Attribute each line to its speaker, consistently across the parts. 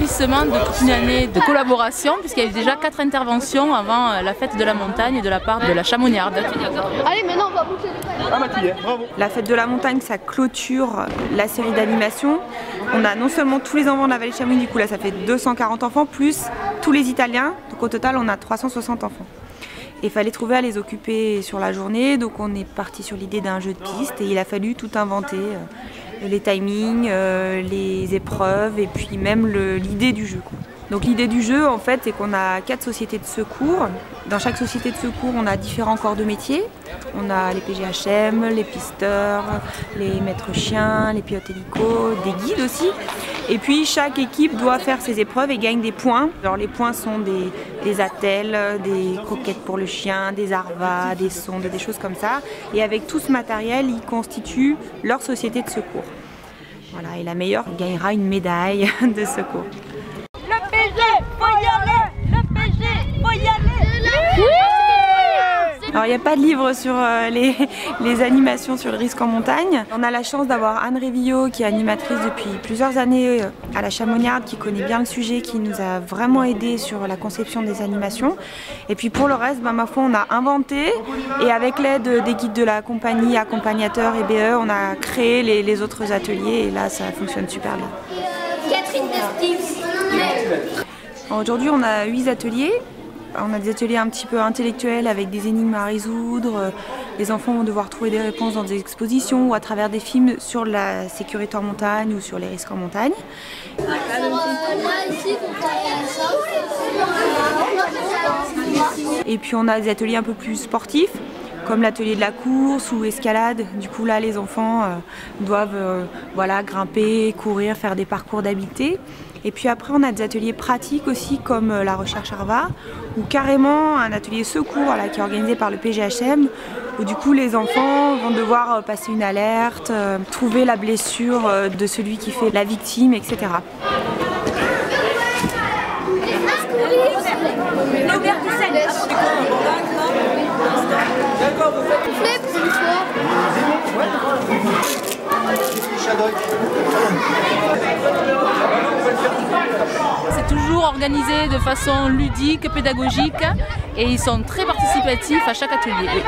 Speaker 1: l'accomplissement de toute une année de collaboration, puisqu'il y a eu déjà 4 interventions avant la fête de la montagne de la part de la Chamoniarde.
Speaker 2: Allez, maintenant on va boucler les fêtes.
Speaker 3: Ah Mathilde, bravo.
Speaker 4: La fête de la montagne, ça clôture la série d'animation. On a non seulement tous les enfants de la vallée de Chamonix, du coup là ça fait 240 enfants, plus tous les Italiens, donc au total on a 360 enfants. Il fallait trouver à les occuper sur la journée, donc on est parti sur l'idée d'un jeu de piste et il a fallu tout inventer, les timings, les épreuves et puis même l'idée du jeu. Donc l'idée du jeu en fait c'est qu'on a 4 sociétés de secours. Dans chaque société de secours on a différents corps de métier. On a les PGHM, les pisteurs, les maîtres chiens, les pilotes hélico, des guides aussi. Et puis chaque équipe doit faire ses épreuves et gagne des points. Alors les points sont des attelles, des croquettes pour le chien, des arvas, des sondes, des choses comme ça. Et avec tout ce matériel, ils constituent leur société de secours. Voilà, et la meilleure gagnera une médaille de secours.
Speaker 5: Le PG, faut y aller! Le PG, faut y aller!
Speaker 4: Alors il n'y a pas de livre sur les animations sur le risque en montagne. On a la chance d'avoir Anne Révillot qui est animatrice depuis plusieurs années à la Chamoniarde, qui connaît bien le sujet, qui nous a vraiment aidé sur la conception des animations. Et puis pour le reste, ma foi, on a inventé et avec l'aide des guides de la compagnie, accompagnateurs et BE, on a créé les autres ateliers et là ça fonctionne super bien.
Speaker 2: Catherine Destis.
Speaker 4: Aujourd'hui on a 8 ateliers. On a des ateliers un petit peu intellectuels avec des énigmes à résoudre. Les enfants vont devoir trouver des réponses dans des expositions ou à travers des films sur la sécurité en montagne ou sur les risques en montagne. Et puis on a des ateliers un peu plus sportifs, comme l'atelier de la course ou escalade. Du coup là les enfants doivent grimper, courir, faire des parcours d'habileté. Et puis après on a des ateliers pratiques aussi comme la recherche ARVA ou carrément un atelier secours qui est organisé par le PGHM où du coup les enfants vont devoir passer une alerte, trouver la blessure de celui qui fait la victime, etc.
Speaker 1: C'est toujours organisé de façon ludique, pédagogique et ils sont très participatifs à chaque atelier. Oui.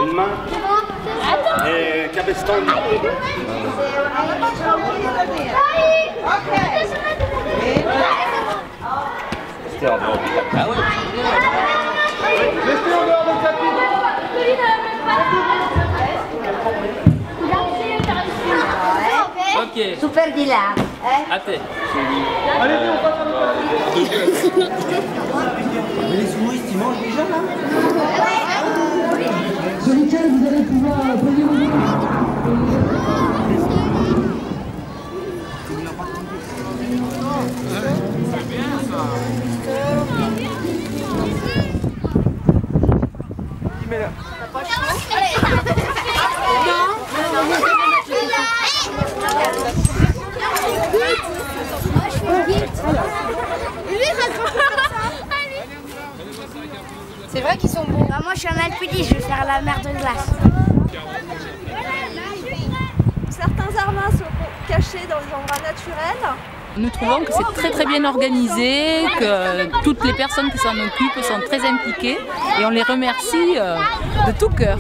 Speaker 6: Une main et cabeston. C'était en dehors du tapis. Ah oui.
Speaker 3: Restez en dehors du tapis.
Speaker 7: Ok.
Speaker 5: Super di là.
Speaker 7: À te.
Speaker 3: Allez-y, on passe à l'autre.
Speaker 8: Mais les humoristes, ils mangent déjà là?
Speaker 9: Sur lequel vous allez pouvoir poser vos mains.
Speaker 2: C'est vrai qu'ils sont bons.
Speaker 5: Bah, moi je suis un alpiniste, je vais faire la mer de glace.
Speaker 10: Certains armas sont cachés dans les endroits naturels.
Speaker 1: Nous trouvons que c'est très très bien organisé, que toutes les personnes qui s'en occupent sont très impliquées et on les remercie de tout cœur.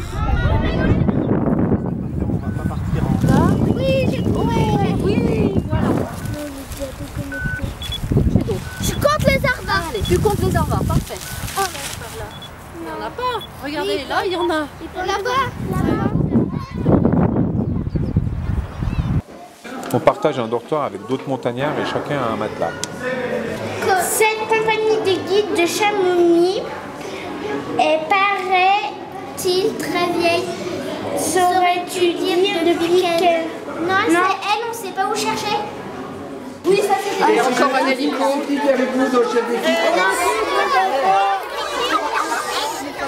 Speaker 2: Je compte les arvas.
Speaker 1: Allez, tu comptes les arvas, parfait.
Speaker 2: Oh, là.
Speaker 1: Il n'y en a pas. Regardez,
Speaker 2: Oui,
Speaker 1: là il y en a.
Speaker 2: Là-bas.
Speaker 3: On partage un dortoir avec d'autres montagnards et chacun a un matelas.
Speaker 5: Cette compagnie de guides de Chamonix est, paraît-il, très vieille. Saurais-tu dire depuis quelle...
Speaker 2: Non, c'est elle, on ne sait pas où chercher. Oui, ça c'est
Speaker 8: Et encore un hélico. Avec nous dans le chef d'équipe.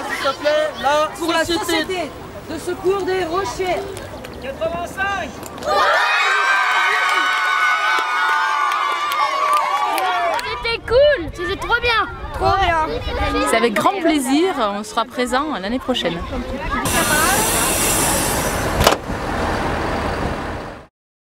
Speaker 7: S'il te plaît, là,
Speaker 9: Pour la société de secours des Rochers.
Speaker 7: 85.
Speaker 2: C'était cool. C'était Trop bien.
Speaker 10: Trop bien.
Speaker 1: C'est avec grand plaisir, on sera présent l'année prochaine.